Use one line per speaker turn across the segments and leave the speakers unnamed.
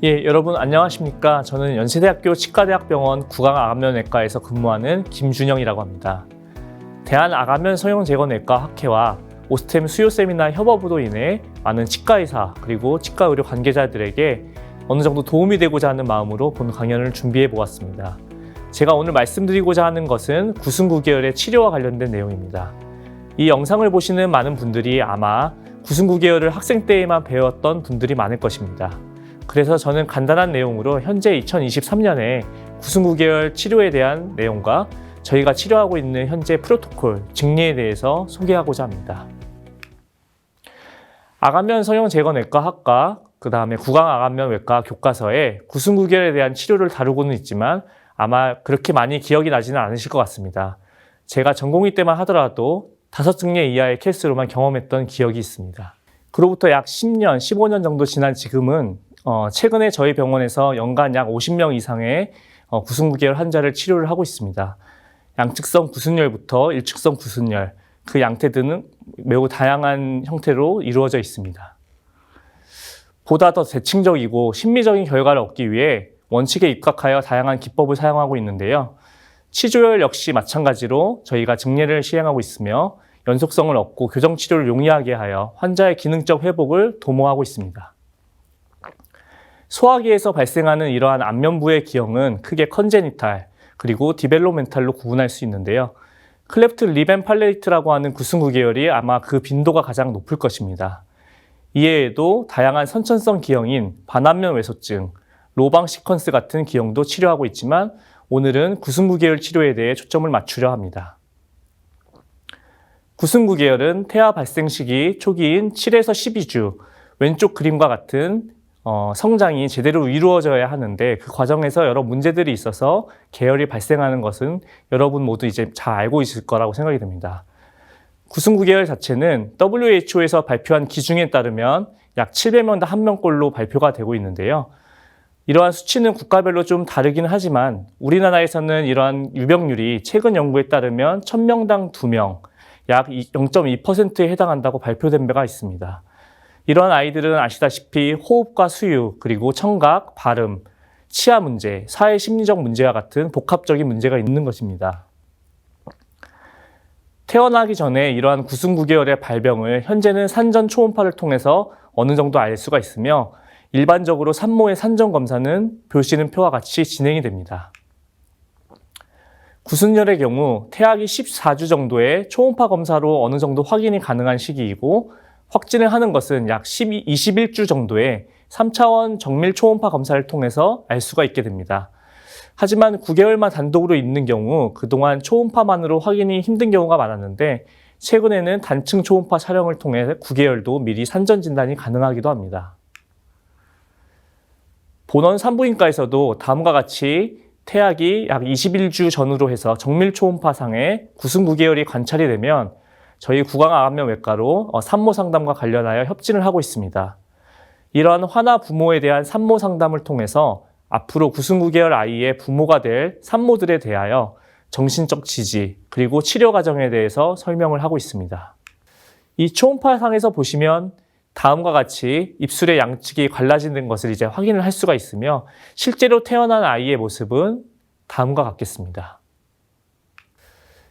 예, 여러분 안녕하십니까? 저는 연세대학교 치과대학병원 구강암면외과에서 근무하는 김준영이라고 합니다. 대한암면 성형제거내과 학회와 오스템 수요 세미나 협업으로 인해 많은 치과의사 그리고 치과의료 관계자들에게 어느 정도 도움이 되고자 하는 마음으로 본 강연을 준비해 보았습니다. 제가 오늘 말씀드리고자 하는 것은 구승구계열의 치료와 관련된 내용입니다. 이 영상을 보시는 많은 분들이 아마 구승구계열을 학생 때에만 배웠던 분들이 많을 것입니다. 그래서 저는 간단한 내용으로 현재 2023년에 구승구계열 치료에 대한 내용과 저희가 치료하고 있는 현재 프로토콜, 증리에 대해서 소개하고자 합니다. 악암면 성형제거내과 학과, 그 다음에 구강암면외과 교과서에 구승구계열에 대한 치료를 다루고는 있지만 아마 그렇게 많이 기억이 나지는 않으실 것 같습니다. 제가 전공의 때만 하더라도 5증례 이하의 케이스로만 경험했던 기억이 있습니다. 그로부터 약 10년, 15년 정도 지난 지금은 최근에 저희 병원에서 연간 약 50명 이상의 구승구계열 환자를 치료를 하고 있습니다. 양측성 구순열부터 일측성 구순열, 그 양태들은 매우 다양한 형태로 이루어져 있습니다. 보다 더 대칭적이고 심미적인 결과를 얻기 위해 원칙에 입각하여 다양한 기법을 사용하고 있는데요. 치조열 역시 마찬가지로 저희가 증례를 시행하고 있으며 연속성을 얻고 교정치료를 용이하게 하여 환자의 기능적 회복을 도모하고 있습니다. 소화기에서 발생하는 이러한 안면부의 기형은 크게 컨제니탈 그리고 디벨로멘탈로 구분할 수 있는데요. 클레프트 립 앤 팔레이트라고 하는 구승구계열이 아마 그 빈도가 가장 높을 것입니다. 이외에도 다양한 선천성 기형인 반안면 외소증, 로방 시퀀스 같은 기형도 치료하고 있지만 오늘은 구승구계열 치료에 대해 초점을 맞추려 합니다. 구승구계열은 태아 발생 시기 초기인 7에서 12주, 왼쪽 그림과 같은 성장이 제대로 이루어져야 하는데 그 과정에서 여러 문제들이 있어서 계열이 발생하는 것은 여러분 모두 이제 잘 알고 있을 거라고 생각이 됩니다. 구승구계열 자체는 WHO에서 발표한 기준에 따르면 약 700명당 1명꼴로 발표가 되고 있는데요. 이러한 수치는 국가별로 좀 다르긴 하지만 우리나라에서는 이러한 유병률이 최근 연구에 따르면 1000명당 2명, 약 0.2%에 해당한다고 발표된 바가 있습니다. 이런 아이들은 아시다시피 호흡과 수유, 그리고 청각, 발음, 치아 문제, 사회 심리적 문제와 같은 복합적인 문제가 있는 것입니다. 태어나기 전에 이러한 구승구계열의 발병을 현재는 산전 초음파를 통해서 어느 정도 알 수가 있으며 일반적으로 산모의 산전 검사는 보시는 표와 같이 진행이 됩니다. 구순열의 경우 태아기 14주 정도의 초음파 검사로 어느 정도 확인이 가능한 시기이고 확진을 하는 것은 약 21주 정도의 3차원 정밀 초음파 검사를 통해서 알 수가 있게 됩니다. 하지만 9개월만 단독으로 있는 경우 그동안 초음파만으로 확인이 힘든 경우가 많았는데 최근에는 단층 초음파 촬영을 통해 9개월도 미리 산전 진단이 가능하기도 합니다. 본원 산부인과에서도 다음과 같이 태아기 약 21주 전후로 해서 정밀 초음파상에 구승구계열이 관찰이 되면 저희 구강암면외과로 산모 상담과 관련하여 협진을 하고 있습니다. 이러한 환아 부모에 대한 산모 상담을 통해서 앞으로 구승구계열 아이의 부모가 될 산모들에 대하여 정신적 지지 그리고 치료 과정에 대해서 설명을 하고 있습니다. 이 초음파상에서 보시면 다음과 같이 입술의 양측이 갈라지는 것을 이제 확인을 할 수가 있으며 실제로 태어난 아이의 모습은 다음과 같겠습니다.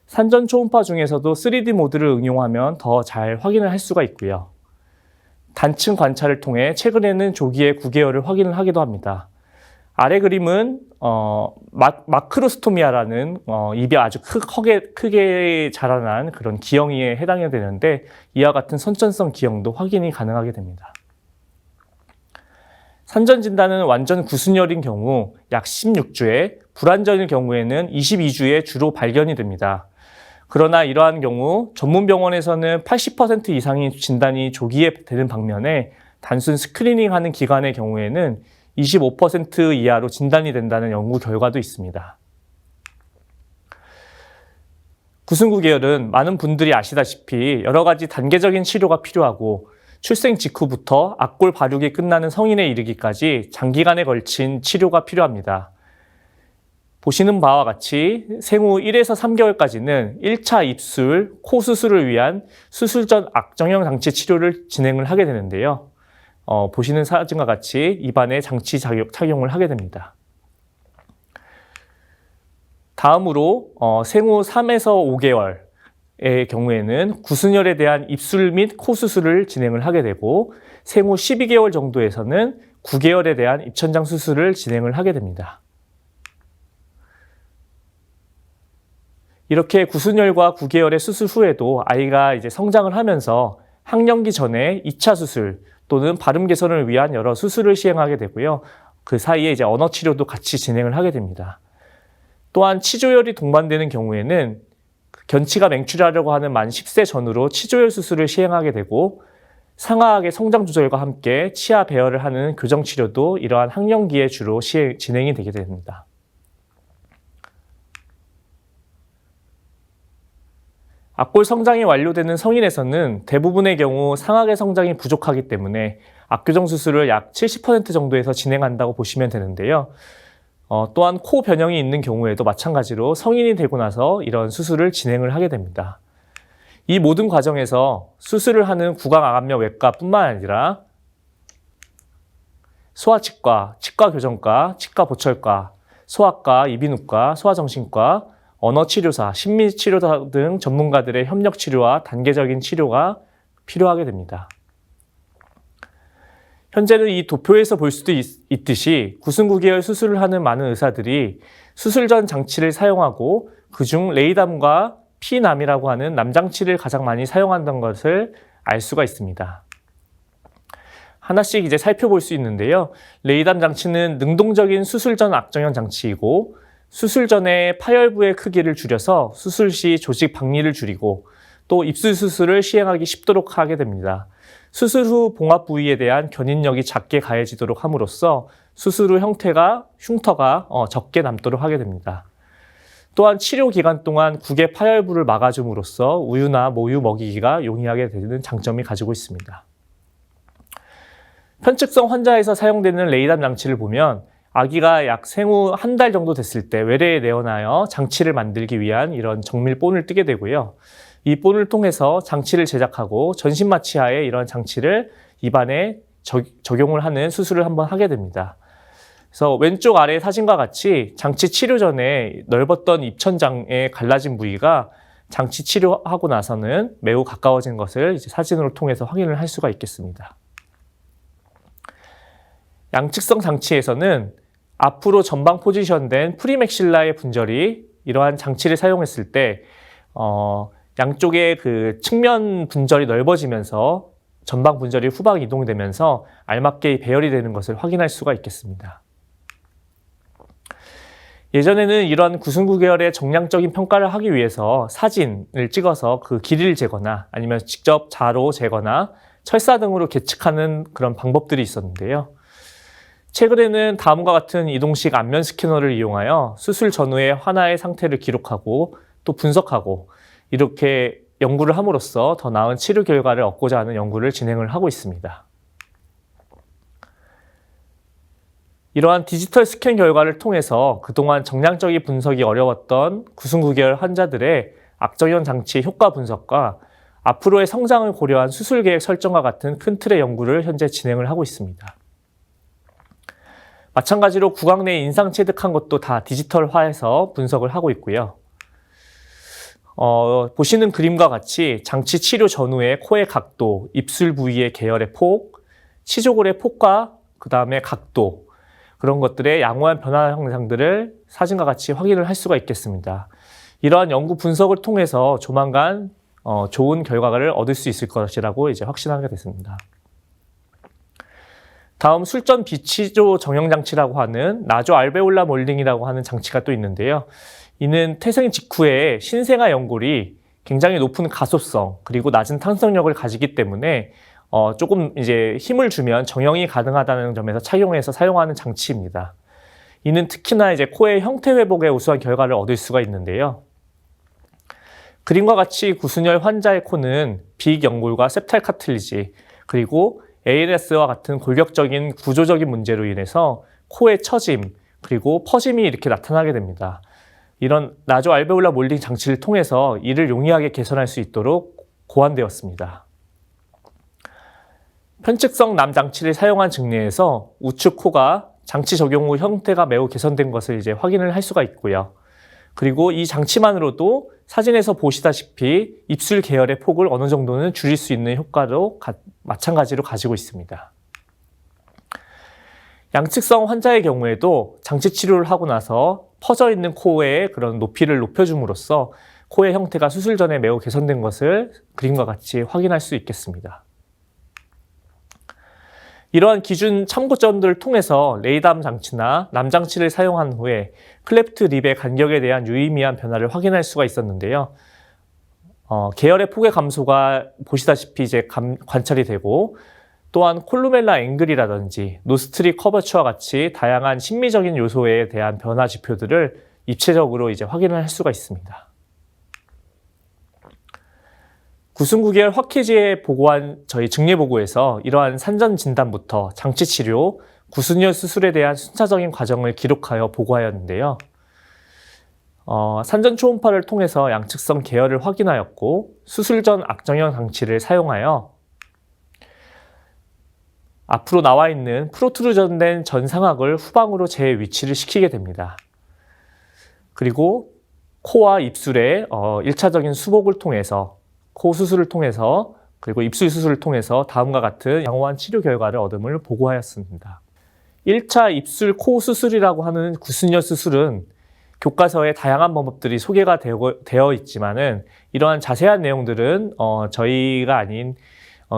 산전 초음파 중에서도 3D 모드를 응용하면 더 잘 확인을 할 수가 있고요. 단층 관찰을 통해 최근에는 조기에 9개월을 확인을 하기도 합니다. 아래 그림은 마크로스토미아라는 입이 아주 크게 자라난 그런 기형에 해당이 되는데 이와 같은 선천성 기형도 확인이 가능하게 됩니다. 산전 진단은 완전 구순열인 경우 약 16주에, 불완전일 경우에는 22주에 주로 발견이 됩니다. 그러나 이러한 경우 전문 병원에서는 80% 이상의 진단이 조기에 되는 반면에 단순 스크리닝하는 기간의 경우에는 25% 이하로 진단이 된다는 연구 결과도 있습니다. 구승구계열은 많은 분들이 아시다시피 여러 가지 단계적인 치료가 필요하고 출생 직후부터 악골 발육이 끝나는 성인에 이르기까지 장기간에 걸친 치료가 필요합니다. 보시는 바와 같이 생후 1에서 3개월까지는 1차 입술, 코 수술을 위한 수술 전 악정형 장치 치료를 진행을 하게 되는데요. 보시는 사진과 같이 입안에 장치 착용을 하게 됩니다. 다음으로 생후 3에서 5개월의 경우에는 구순열에 대한 입술 및 코 수술을 진행을 하게 되고, 생후 12개월 정도에서는 9개월에 대한 입천장 수술을 진행을 하게 됩니다. 이렇게 구순열과 9개월의 수술 후에도 아이가 이제 성장을 하면서 학령기 전에 2차 수술 또는 발음 개선을 위한 여러 수술을 시행하게 되고요. 그 사이에 이제 언어 치료도 같이 진행을 하게 됩니다. 또한 치조열이 동반되는 경우에는 견치가 맹출하려고 하는 만 10세 전후로 치조열 수술을 시행하게 되고, 상아학의 성장 조절과 함께 치아 배열을 하는 교정 치료도 이러한 학령기에 주로 진행이 되게 됩니다. 앞골 성장이 완료되는 성인에서는 대부분의 경우 상악의 성장이 부족하기 때문에 앞교정 수술을 약 70% 정도에서 진행한다고 보시면 되는데요. 또한 코 변형이 있는 경우에도 마찬가지로 성인이 되고 나서 이런 수술을 진행을 하게 됩니다. 이 모든 과정에서 수술을 하는 구강암압력 외과뿐만 아니라 소아치과, 치과교정과, 치과보철과, 소아과, 이비인후과, 소아정신과, 언어치료사, 심리치료사 등 전문가들의 협력치료와 단계적인 치료가 필요하게 됩니다. 현재는 이 도표에서 볼 수도 있듯이 구순9개월 수술을 하는 많은 의사들이 수술 전 장치를 사용하고, 그중 레이담과 피남이라고 하는 남장치를 가장 많이 사용한다는 것을 알 수가 있습니다. 하나씩 이제 살펴볼 수 있는데요. 레이담 장치는 능동적인 수술 전 악정형 장치이고, 수술 전에 파열부의 크기를 줄여서 수술 시 조직 박리를 줄이고, 또 입술 수술을 시행하기 쉽도록 하게 됩니다. 수술 후 봉합 부위에 대한 견인력이 작게 가해지도록 함으로써 수술 후 흉터가 적게 남도록 하게 됩니다. 또한 치료 기간 동안 국의 파열부를 막아줌으로써 우유나 모유 먹이기가 용이하게 되는 장점이 가지고 있습니다. 편측성 환자에서 사용되는 레이담 장치를 보면 아기가 약 생후 한 달 정도 됐을 때 외래에 내어놔야 장치를 만들기 위한 이런 정밀 본을 뜨게 되고요. 이 본을 통해서 장치를 제작하고 전신마취하에 이런 장치를 입안에 적용을 하는 수술을 한번 하게 됩니다. 그래서 왼쪽 아래 사진과 같이 장치 치료 전에 넓었던 입천장에 갈라진 부위가 장치 치료하고 나서는 매우 가까워진 것을 이제 사진으로 통해서 확인을 할 수가 있겠습니다. 양측성 장치에서는 앞으로 전방 포지션된 프리맥실라의 분절이 이러한 장치를 사용했을 때 양쪽의 그 측면 분절이 넓어지면서 전방 분절이 후방 이동되면서 알맞게 배열이 되는 것을 확인할 수가 있겠습니다. 예전에는 이러한 구순9개월의 정량적인 평가를 하기 위해서 사진을 찍어서 그 길이를 재거나 아니면 직접 자로 재거나 철사 등으로 계측하는 그런 방법들이 있었는데요. 최근에는 다음과 같은 이동식 안면 스캐너를 이용하여 수술 전후의 환아의 상태를 기록하고 또 분석하고 이렇게 연구를 함으로써 더 나은 치료 결과를 얻고자 하는 연구를 진행을 하고 있습니다. 이러한 디지털 스캔 결과를 통해서 그동안 정량적인 분석이 어려웠던 구순9개월 환자들의 악정형 장치의 효과 분석과 앞으로의 성장을 고려한 수술 계획 설정과 같은 큰 틀의 연구를 현재 진행을 하고 있습니다. 마찬가지로 구강 내 인상 체득한 것도 다 디지털화해서 분석을 하고 있고요. 보시는 그림과 같이 장치 치료 전후의 코의 각도, 입술 부위의 계열의 폭, 치조골의 폭과 그 다음에 각도, 그런 것들의 양호한 변화 현상들을 사진과 같이 확인을 할 수가 있겠습니다. 이러한 연구 분석을 통해서 조만간 좋은 결과를 얻을 수 있을 것이라고 이제 확신하게 됐습니다. 다음 술전 비치조 정형장치라고 하는 나조 알베올라 몰딩이라고 하는 장치가 또 있는데요. 이는 태생 직후에 신생아 연골이 굉장히 높은 가소성 그리고 낮은 탄성력을 가지기 때문에 조금 이제 힘을 주면 정형이 가능하다는 점에서 착용해서 사용하는 장치입니다. 이는 특히나 이제 코의 형태 회복에 우수한 결과를 얻을 수가 있는데요. 그림과 같이 구순열 환자의 코는 비익연골과 septal 카틸리지 그리고 ALS와 같은 골격적인 구조적인 문제로 인해서 코의 처짐 그리고 퍼짐이 이렇게 나타나게 됩니다. 이런 나조 알베올라 몰딩 장치를 통해서 이를 용이하게 개선할 수 있도록 고안되었습니다. 편측성 남 장치를 사용한 증례에서 우측 코가 장치 적용 후 형태가 매우 개선된 것을 이제 확인을 할 수가 있고요. 그리고 이 장치만으로도 사진에서 보시다시피 입술 계열의 폭을 어느 정도는 줄일 수 있는 효과도 마찬가지로 가지고 있습니다. 양측성 환자의 경우에도 장치 치료를 하고 나서 퍼져 있는 코의 그런 높이를 높여줌으로써 코의 형태가 수술 전에 매우 개선된 것을 그림과 같이 확인할 수 있겠습니다. 이러한 기준 참고점들을 통해서 레이담 장치나 남 장치를 사용한 후에 클레프트 립의 간격에 대한 유의미한 변화를 확인할 수가 있었는데요. 계열의 폭의 감소가 보시다시피 이제 관찰이 되고, 또한 콜루멜라 앵글이라든지 노스트리 커버처와 같이 다양한 심미적인 요소에 대한 변화 지표들을 입체적으로 이제 확인을 할 수가 있습니다. 구순구계열 확해지에 보고한 저희 증례 보고에서 이러한 산전 진단부터 장치 치료, 구순열 수술에 대한 순차적인 과정을 기록하여 보고하였는데요. 산전 초음파를 통해서 양측성 계열을 확인하였고, 수술 전 악정형 장치를 사용하여 앞으로 나와 있는 프로트루전된 전상악을 후방으로 재위치를 시키게 됩니다. 그리고 코와 입술의 1차적인 수복을 통해서, 코 수술을 통해서, 그리고 입술 수술을 통해서 다음과 같은 양호한 치료 결과를 얻음을 보고하였습니다. 1차 입술 코 수술이라고 하는 구순열 수술은 교과서에 다양한 방법들이 소개가 되어 있지만은 이러한 자세한 내용들은 저희가 아닌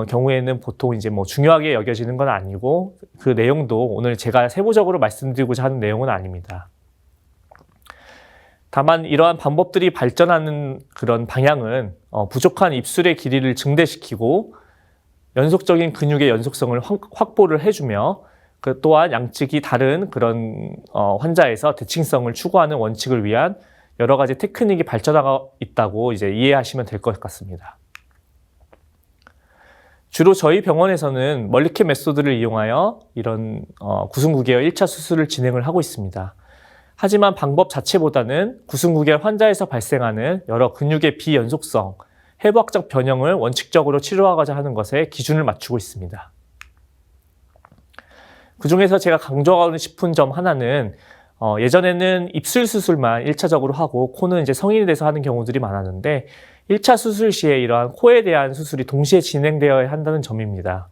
경우에는 보통 이제 뭐 중요하게 여겨지는 건 아니고, 그 내용도 오늘 제가 세부적으로 말씀드리고자 하는 내용은 아닙니다. 다만 이러한 방법들이 발전하는 그런 방향은 부족한 입술의 길이를 증대시키고 연속적인 근육의 연속성을 확보를 해주며, 또한 양측이 다른 그런 환자에서 대칭성을 추구하는 원칙을 위한 여러 가지 테크닉이 발전하고 있다고 이제 이해하시면 될 것 같습니다. 주로 저희 병원에서는 멀리캡 메소드를 이용하여 이런 구순구계열 1차 수술을 진행을 하고 있습니다. 하지만 방법 자체보다는 구순구계열 환자에서 발생하는 여러 근육의 비연속성, 해부학적 변형을 원칙적으로 치료하고자 하는 것에 기준을 맞추고 있습니다. 그 중에서 제가 강조하고 싶은 점 하나는 예전에는 입술 수술만 1차적으로 하고 코는 이제 성인이 돼서 하는 경우들이 많았는데 1차 수술 시에 이러한 코에 대한 수술이 동시에 진행되어야 한다는 점입니다.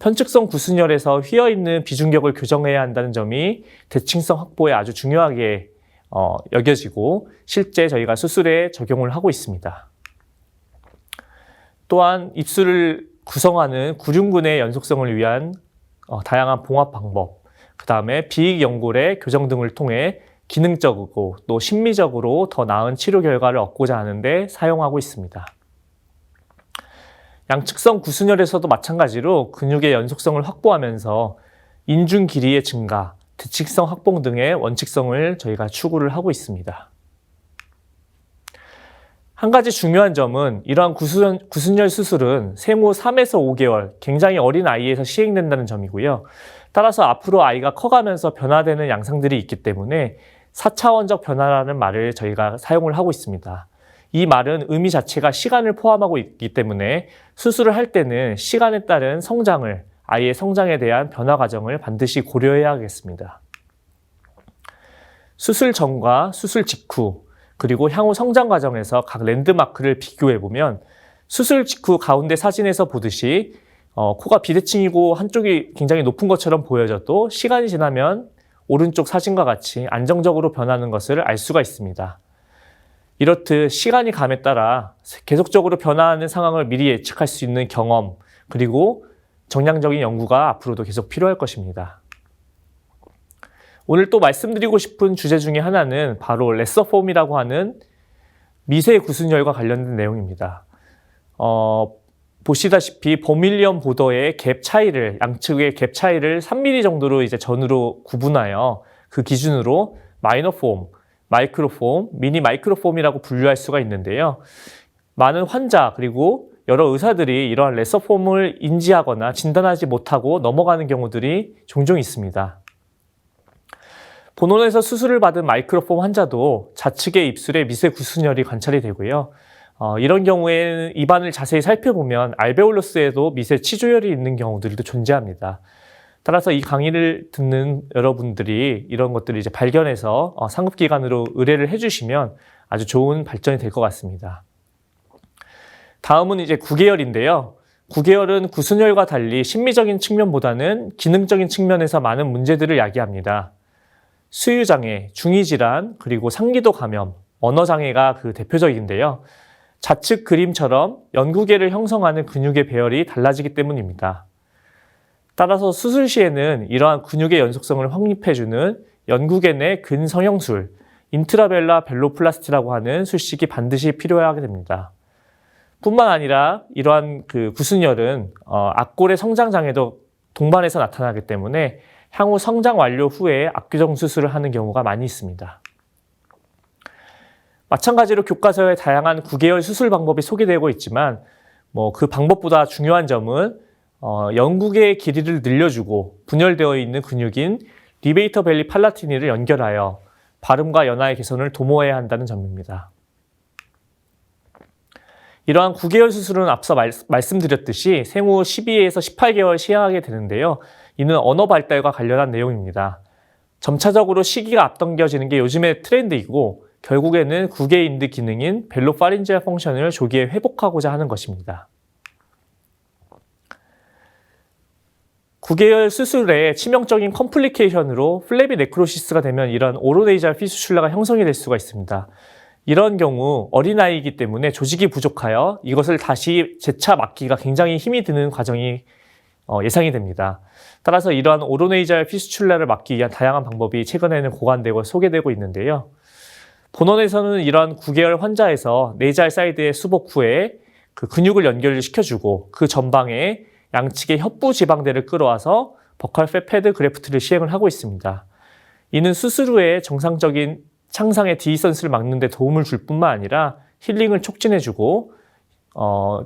편측성 구순열에서 휘어있는 비중격을 교정해야 한다는 점이 대칭성 확보에 아주 중요하게 여겨지고 실제 저희가 수술에 적용을 하고 있습니다. 또한 입술을 구성하는 구륜근의 연속성을 위한 다양한 봉합 방법, 그 다음에 비익 연골의 교정 등을 통해 기능적이고 또 심미적으로 더 나은 치료 결과를 얻고자 하는데 사용하고 있습니다. 양측성 구순열에서도 마찬가지로 근육의 연속성을 확보하면서 인중 길이의 증가, 대칭성 확보 등의 원칙성을 저희가 추구를 하고 있습니다. 한 가지 중요한 점은 이러한 구순열 수술은 생후 3에서 5개월, 굉장히 어린 아이에서 시행된다는 점이고요. 따라서 앞으로 아이가 커가면서 변화되는 양상들이 있기 때문에 4차원적 변화라는 말을 저희가 사용을 하고 있습니다. 이 말은 의미 자체가 시간을 포함하고 있기 때문에 수술을 할 때는 시간에 따른 성장을, 아이의 성장에 대한 변화 과정을 반드시 고려해야 하겠습니다. 수술 전과 수술 직후, 그리고 향후 성장 과정에서 각 랜드마크를 비교해보면 수술 직후 가운데 사진에서 보듯이 코가 비대칭이고 한쪽이 굉장히 높은 것처럼 보여져도 시간이 지나면 오른쪽 사진과 같이 안정적으로 변하는 것을 알 수가 있습니다. 이렇듯 시간이 감에 따라 계속적으로 변화하는 상황을 미리 예측할 수 있는 경험, 그리고 정량적인 연구가 앞으로도 계속 필요할 것입니다. 오늘 또 말씀드리고 싶은 주제 중에 하나는 바로 레서폼이라고 하는 미세 구순열과 관련된 내용입니다. 보시다시피 버밀리언 보더의 갭 차이를, 양측의 갭 차이를 3mm 정도로 이제 전으로 구분하여 그 기준으로 마이너폼, 마이크로폼, 미니 마이크로폼이라고 분류할 수가 있는데요. 많은 환자 그리고 여러 의사들이 이러한 레서폼을 인지하거나 진단하지 못하고 넘어가는 경우들이 종종 있습니다. 본원에서 수술을 받은 마이크로폼 환자도 좌측의 입술에 미세 구순열이 관찰이 되고요. 이런 경우에는 입안을 자세히 살펴보면 알베올러스에도 미세 치조혈이 있는 경우들도 존재합니다. 따라서 이 강의를 듣는 여러분들이 이런 것들을 이제 발견해서 상급기관으로 의뢰를 해주시면 아주 좋은 발전이 될 것 같습니다. 다음은 이제 구개열인데요. 구개열은 구순열과 달리 심미적인 측면보다는 기능적인 측면에서 많은 문제들을 야기합니다. 수유장애, 중이질환, 그리고 상기도 감염, 언어장애가 그 대표적인데요. 좌측 그림처럼 연구계를 형성하는 근육의 배열이 달라지기 때문입니다. 따라서 수술 시에는 이러한 근육의 연속성을 확립해주는 연구계 내 근성형술, 인트라벨라 벨로플라스티라고 하는 술식이 반드시 필요하게 됩니다. 뿐만 아니라 이러한 그 구순열은 악골의 성장장애도 동반해서 나타나기 때문에 향후 성장 완료 후에 압교정 수술을 하는 경우가 많이 있습니다. 마찬가지로 교과서에 다양한 구개열 수술 방법이 소개되고 있지만 그 방법보다 중요한 점은 연구계의 길이를 늘려주고 분열되어 있는 근육인 리베이터 벨리 팔라티니를 연결하여 발음과 연화의 개선을 도모해야 한다는 점입니다. 이러한 구개열 수술은 앞서 말씀드렸듯이 생후 12에서 18개월 시행하게 되는데요. 이는 언어 발달과 관련한 내용입니다. 점차적으로 시기가 앞당겨지는 게 요즘의 트렌드이고 결국에는 구개인드 기능인 벨로파린지얼 펑션을 조기에 회복하고자 하는 것입니다. 구개열 수술의 치명적인 컴플리케이션으로 플래비 네크로시스가 되면 이런 오로네이잘 피스출라가 형성이 될 수가 있습니다. 이런 경우 어린아이이기 때문에 조직이 부족하여 이것을 다시 재차 막기가 굉장히 힘이 드는 과정이 예상이 됩니다. 따라서 이러한 오로네이잘 피스출라를 막기 위한 다양한 방법이 최근에는 고안되고 소개되고 있는데요. 본원에서는 이러한 구개열 환자에서 네이잘 사이드의 수복 후에 그 근육을 연결시켜주고 그 전방에 양측의 협부 지방대를 끌어와서 버칼 패드 그래프트를 시행을 하고 있습니다. 이는 수술 후에 정상적인 창상의 디선스를 막는 데 도움을 줄 뿐만 아니라 힐링을 촉진해주고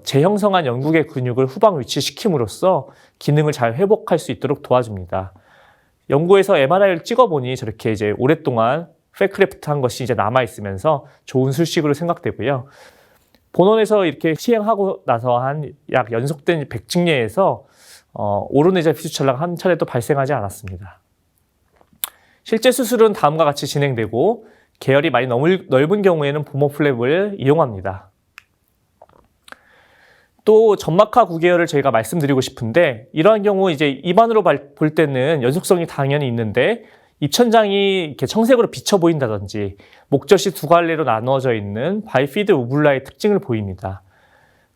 재형성한 연구계 근육을 후방 위치시킴으로써 기능을 잘 회복할 수 있도록 도와줍니다. 연구에서 MRI를 찍어보니 저렇게 이제 오랫동안 팩크래프트 한 것이 이제 남아있으면서 좋은 술식으로 생각되고요. 본원에서 이렇게 시행하고 나서 한 약 연속된 100층례에서 오로네이잘 피스출라가 한 차례도 발생하지 않았습니다. 실제 수술은 다음과 같이 진행되고 계열이 많이 넓은 경우에는 보모플랩을 이용합니다. 또 점막하 구개열을 저희가 말씀드리고 싶은데 이러한 경우 이제 입안으로 볼 때는 연속성이 당연히 있는데 입천장이 이렇게 청색으로 비쳐 보인다든지 목젖이 두 갈래로 나누어져 있는 바이피드 우블라의 특징을 보입니다.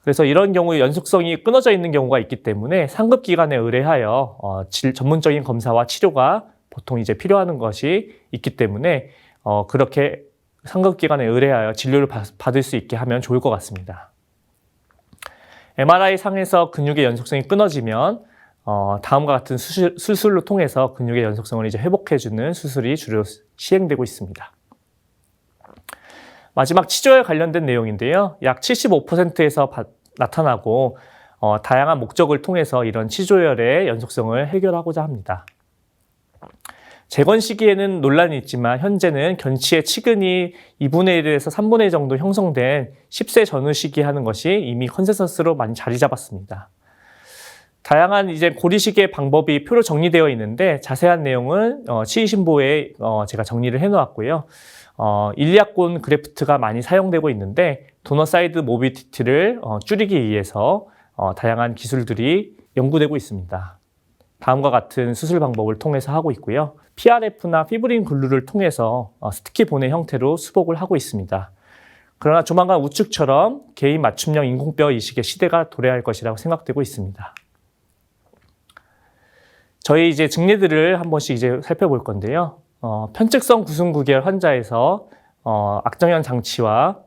그래서 이런 경우에 연속성이 끊어져 있는 경우가 있기 때문에 상급기관에 의뢰하여 전문적인 검사와 치료가 보통 이제 필요한 것이 있기 때문에 그렇게 상급기관에 의뢰하여 진료를 받을 수 있게 하면 좋을 것 같습니다. MRI 상에서 근육의 연속성이 끊어지면 다음과 같은 수술로 통해서 근육의 연속성을 이제 회복해주는 수술이 주로 시행되고 있습니다. 마지막 치조에 관련된 내용인데요. 약 75%에서 나타나고 다양한 목적을 통해서 이런 치조열의 연속성을 해결하고자 합니다. 재건 시기에는 논란이 있지만 현재는 견치의 치근이 2분의 1에서 3분의 1 정도 형성된 10세 전후 시기 하는 것이 이미 컨센서스로 많이 자리 잡았습니다. 다양한 이제 고리시기의 방법이 표로 정리되어 있는데 자세한 내용은 치의신보에 제가 정리를 해놓았고요. 일리아콘 그래프트가 많이 사용되고 있는데 도너 사이드 모빌리티를 줄이기 위해서 다양한 기술들이 연구되고 있습니다. 다음과 같은 수술 방법을 통해서 하고 있고요. PRF나 피브린 글루를 통해서 스티키 본의 형태로 수복을 하고 있습니다. 그러나 조만간 우측처럼 개인 맞춤형 인공뼈 이식의 시대가 도래할 것이라고 생각되고 있습니다. 저희 이제 증례들을 한 번씩 이제 살펴볼 건데요. 편측성 구순구개열 환자에서 악정현 장치와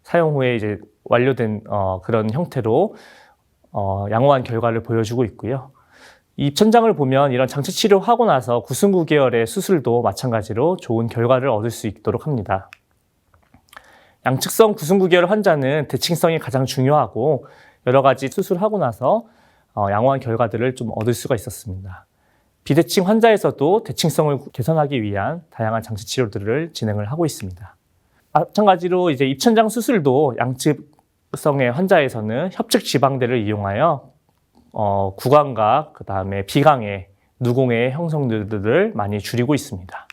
사용 후에 이제 완료된 그런 형태로 양호한 결과를 보여주고 있고요. 입천장을 보면 이런 장치 치료하고 나서 구순구개열의 수술도 마찬가지로 좋은 결과를 얻을 수 있도록 합니다. 양측성 구순구개열 환자는 대칭성이 가장 중요하고 여러 가지 수술하고 나서 양호한 결과들을 좀 얻을 수가 있었습니다. 비대칭 환자에서도 대칭성을 개선하기 위한 다양한 장치 치료들을 진행을 하고 있습니다. 마찬가지로 이제 입천장 수술도 양측 성의 환자에서는 협측 지방대를 이용하여 구강과 그 다음에 비강의 누공의 형성들을 많이 줄이고 있습니다.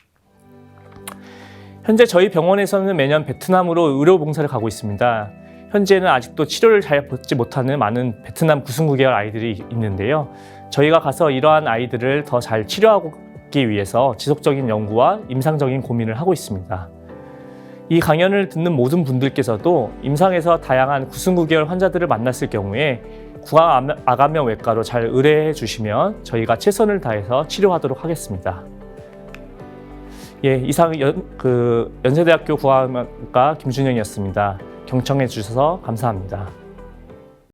현재 저희 병원에서는 매년 베트남으로 의료 봉사를 가고 있습니다. 현재는 아직도 치료를 잘 받지 못하는 많은 베트남 구순구계열 아이들이 있는데요. 저희가 가서 이러한 아이들을 더 잘 치료하기 위해서 지속적인 연구와 임상적인 고민을 하고 있습니다. 이 강연을 듣는 모든 분들께서도 임상에서 다양한 구순구계열 환자들을 만났을 경우에 구강암암외과로 잘 의뢰해 주시면 저희가 최선을 다해서 치료하도록 하겠습니다. 예, 이상 연세대학교 구강암과 김준영이었습니다. 경청해 주셔서 감사합니다.